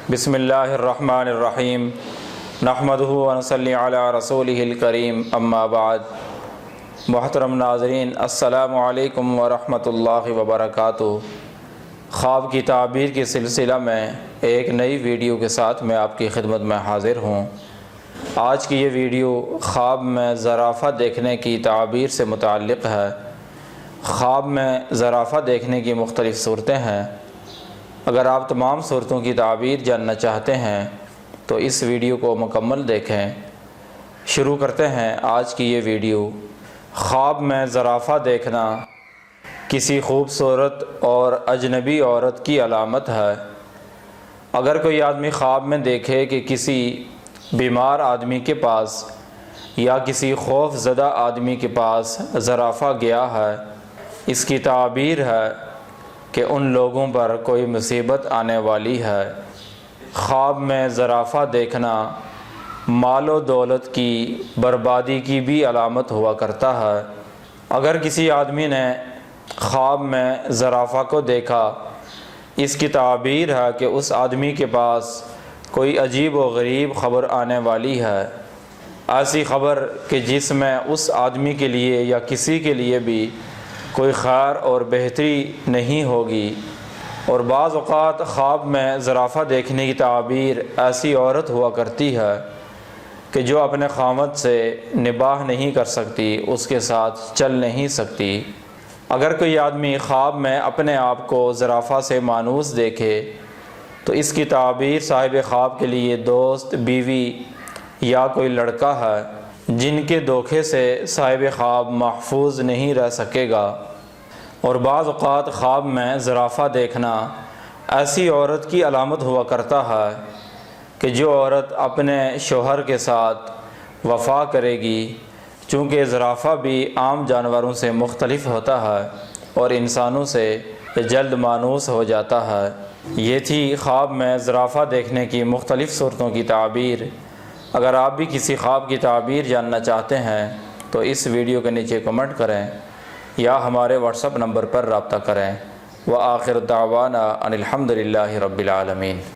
بسم اللہ الرحمن الرحیم نحمدہ ونصلی علی رسولہ الکریم اما بعد۔ محترم ناظرین، السلام علیکم ورحمۃ اللہ وبرکاتہ۔ خواب کی تعبیر کے سلسلہ میں ایک نئی ویڈیو کے ساتھ میں آپ کی خدمت میں حاضر ہوں۔ آج کی یہ ویڈیو خواب میں زرافہ دیکھنے کی تعبیر سے متعلق ہے۔ خواب میں زرافہ دیکھنے کی مختلف صورتیں ہیں۔ اگر آپ تمام صورتوں کی تعبیر جاننا چاہتے ہیں تو اس ویڈیو کو مکمل دیکھیں۔ شروع کرتے ہیں آج کی یہ ویڈیو۔ خواب میں زرافہ دیکھنا کسی خوبصورت اور اجنبی عورت کی علامت ہے۔ اگر کوئی آدمی خواب میں دیکھے کہ کسی بیمار آدمی کے پاس یا کسی خوف زدہ آدمی کے پاس زرافہ گیا ہے، اس کی تعبیر ہے کہ ان لوگوں پر کوئی مصیبت آنے والی ہے۔ خواب میں زرافہ دیکھنا مال و دولت کی بربادی کی بھی علامت ہوا کرتا ہے۔ اگر کسی آدمی نے خواب میں زرافہ کو دیکھا، اس کی تعبیر ہے کہ اس آدمی کے پاس کوئی عجیب و غریب خبر آنے والی ہے، ایسی خبر کہ جس میں اس آدمی کے لیے یا کسی کے لیے بھی کوئی خیر اور بہتری نہیں ہوگی۔ اور بعض اوقات خواب میں زرافہ دیکھنے کی تعبیر ایسی عورت ہوا کرتی ہے کہ جو اپنے خاوند سے نباہ نہیں کر سکتی، اس کے ساتھ چل نہیں سکتی۔ اگر کوئی آدمی خواب میں اپنے آپ کو زرافہ سے مانوس دیکھے تو اس کی تعبیر صاحب خواب کے لیے دوست، بیوی یا کوئی لڑکا ہے جن کے دھوکے سے صاحب خواب محفوظ نہیں رہ سکے گا۔ اور بعض اوقات خواب میں زرافہ دیکھنا ایسی عورت کی علامت ہوا کرتا ہے کہ جو عورت اپنے شوہر کے ساتھ وفا کرے گی، چونکہ زرافہ بھی عام جانوروں سے مختلف ہوتا ہے اور انسانوں سے جلد مانوس ہو جاتا ہے۔ یہ تھی خواب میں زرافہ دیکھنے کی مختلف صورتوں کی تعبیر۔ اگر آپ بھی کسی خواب کی تعبیر جاننا چاہتے ہیں تو اس ویڈیو کے نیچے کمنٹ کریں یا ہمارے واٹس ایپ نمبر پر رابطہ کریں۔ وآخر دعوانا ان الحمد للہ رب العالمین۔